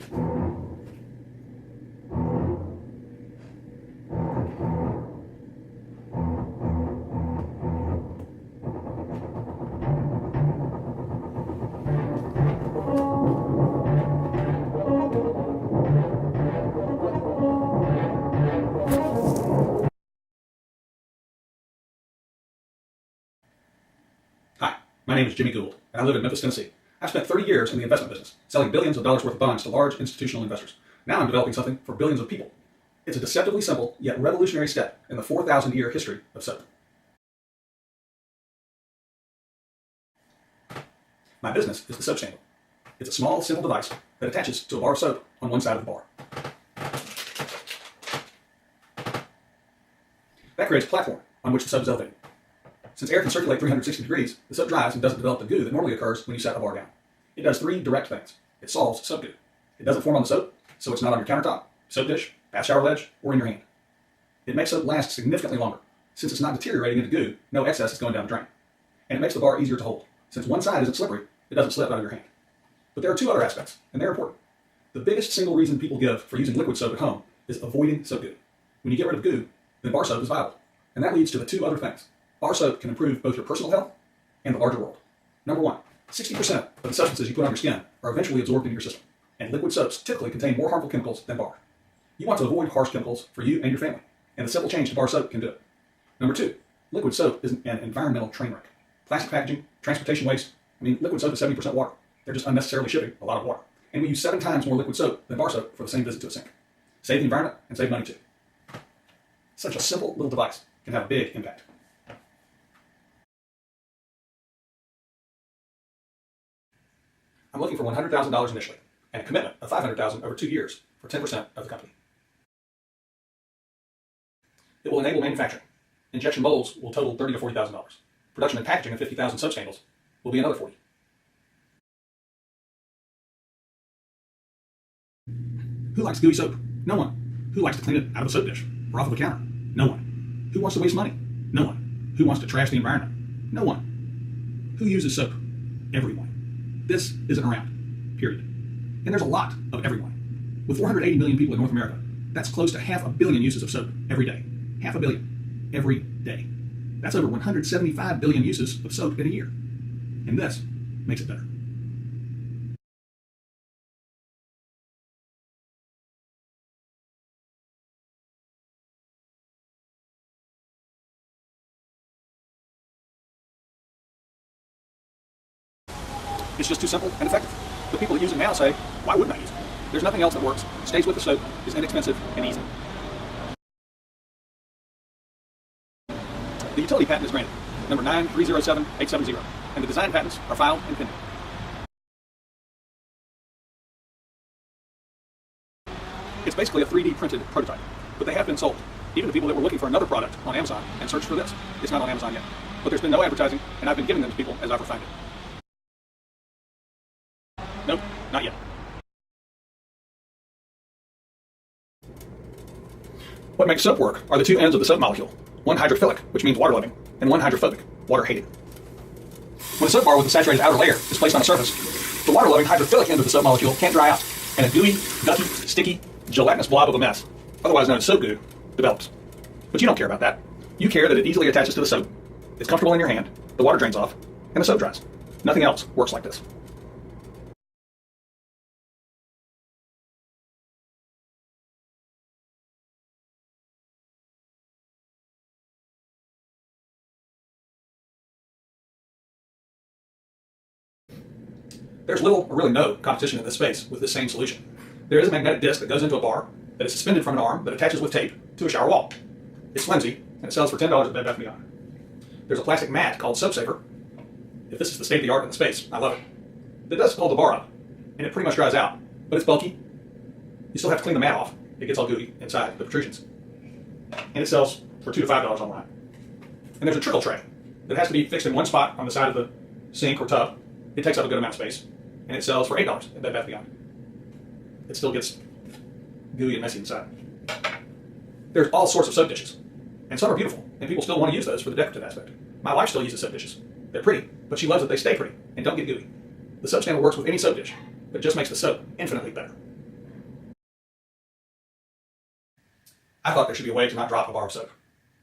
Hi, my name is Jimmy Gould, and I live in Memphis, Tennessee. I've spent 30 years in the investment business, selling billions of dollars worth of bonds to large institutional investors. Now I'm developing something for billions of people. It's a deceptively simple, yet revolutionary step in the 4,000-year history of soap. My business is the soap standle. It's a small, simple device that attaches to a bar of soap on one side of the bar. That creates a platform on which the soap is elevated. Since air can circulate 360 degrees, the soap dries and doesn't develop the goo that normally occurs when you set a bar down. It does three direct things. It solves soap goo. It doesn't form on the soap, so it's not on your countertop, soap dish, bath shower ledge, or in your hand. It makes soap last significantly longer. Since it's not deteriorating into goo, no excess is going down the drain. And it makes the bar easier to hold. Since one side isn't slippery, it doesn't slip out of your hand. But there are two other aspects, and they're important. The biggest single reason people give for using liquid soap at home is avoiding soap goo. When you get rid of goo, then bar soap is viable. And that leads to the two other things. Bar soap can improve both your personal health and the larger world. Number one, 60% of the substances you put on your skin are eventually absorbed into your system, and liquid soaps typically contain more harmful chemicals than bar. You want to avoid harsh chemicals for you and your family, and the simple change to bar soap can do it. Number two, liquid soap is an environmental train wreck. Plastic packaging, transportation waste. Liquid soap is 70% water. They're just unnecessarily shipping a lot of water. And we use 7 times more liquid soap than bar soap for the same visit to a sink. Save the environment and save money too. Such a simple little device can have a big impact. I'm looking for $100,000 initially, and a commitment of $500,000 over 2 years for 10% of the company. It will enable manufacturing. Injection molds will total $30,000 to $40,000. Production and packaging of 50,000 soap standles will be another $40,000. Who likes gooey soap? No one. Who likes to clean it out of a soap dish or off of a counter? No one. Who wants to waste money? No one. Who wants to trash the environment? No one. Who uses soap? Everyone. This isn't around, period. And there's a lot of everyone. With 480 million people in North America, that's close to 500 million uses of soap every day. 500 million every day. That's over 175 billion uses of soap in a year. And this makes it better. It's just too simple and effective. The people that use it now say, why wouldn't I use it? There's nothing else that works, stays with the soap, is inexpensive and easy. The utility patent is granted, number 9307870, and the design patents are filed and pending. It's basically a 3D printed prototype, but they have been sold, even to people that were looking for another product on Amazon and searched for this. It's not on Amazon yet, but there's been no advertising, and I've been giving them to people as I've refined it. Nope, not yet. What makes soap work are the two ends of the soap molecule. One hydrophilic, which means water-loving, and one hydrophobic, water-hating. When a soap bar with a saturated outer layer is placed on a surface, the water-loving hydrophilic end of the soap molecule can't dry out, and a gooey, gucky, sticky, gelatinous blob of a mess, otherwise known as soap goo, develops. But you don't care about that. You care that it easily attaches to the soap, it's comfortable in your hand, the water drains off, and the soap dries. Nothing else works like this. There's little or really no competition in this space with this same solution. There is a magnetic disc that goes into a bar that is suspended from an arm that attaches with tape to a shower wall. It's flimsy, and it sells for $10 at Bed Bath & Beyond. There's a plastic mat called Soap Saver. If this is the state of the art in the space, I love it. It does hold the bar up, and it pretty much dries out, but it's bulky. You still have to clean the mat off. It gets all gooey inside the protrusions. And it sells for $2 to $5 online. And there's a trickle tray that has to be fixed in one spot on the side of the sink or tub. It takes up a good amount of space, and it sells for $8 at Bed Bath & Beyond. It still gets gooey and messy inside. There's all sorts of soap dishes, and some are beautiful, and people still want to use those for the decorative aspect. My wife still uses soap dishes. They're pretty, but she loves that they stay pretty and don't get gooey. The soap standle works with any soap dish, but it just makes the soap infinitely better. I thought there should be a way to not drop a bar of soap.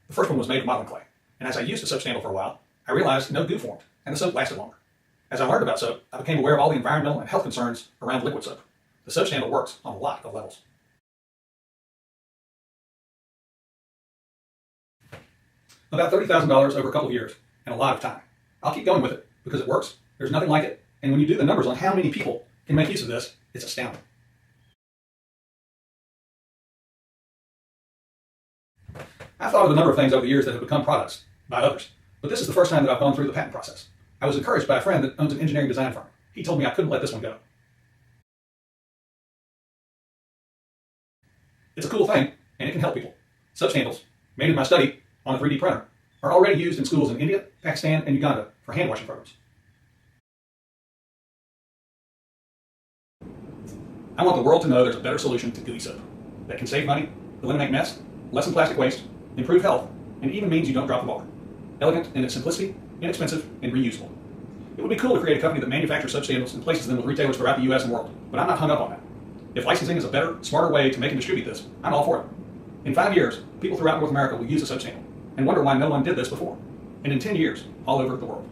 The first one was made of modeling clay, and as I used the soap sample for a while, I realized no goo formed, and the soap lasted longer. As I learned about soap, I became aware of all the environmental and health concerns around liquid soap. The soap sample works on a lot of levels. About $30,000 over a couple of years, and a lot of time. I'll keep going with it because it works. There's nothing like it, and when you do the numbers on how many people can make use of this, it's astounding. I've thought of a number of things over the years that have become products by others, but this is the first time that I've gone through the patent process. I was encouraged by a friend that owns an engineering design firm. He told me I couldn't let this one go. It's a cool thing, and it can help people. Soap samples, made in my study on a 3D printer, are already used in schools in India, Pakistan, and Uganda for hand washing programs. I want the world to know there's a better solution to gooey soap that can save money, eliminate mess, lessen plastic waste, improve health, and even means you don't drop the bar. Elegant in its simplicity, inexpensive, and reusable. It would be cool to create a company that manufactures soap samples and places them with retailers throughout the US and world, but I'm not hung up on that. If licensing is a better, smarter way to make and distribute this, I'm all for it. In 5 years, people throughout North America will use a soap sample and wonder why no one did this before. And in 10 years, all over the world.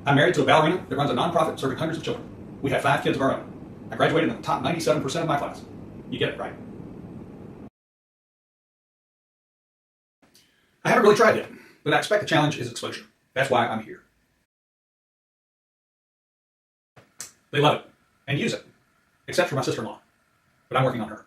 I'm married to a ballerina that runs a nonprofit serving hundreds of children. We have 5 kids of our own. I graduated in the top 97% of my class. You get it right. I haven't really tried yet, but I expect the challenge is exposure. That's why I'm here. They love it and use it, except for my sister-in-law, but I'm working on her.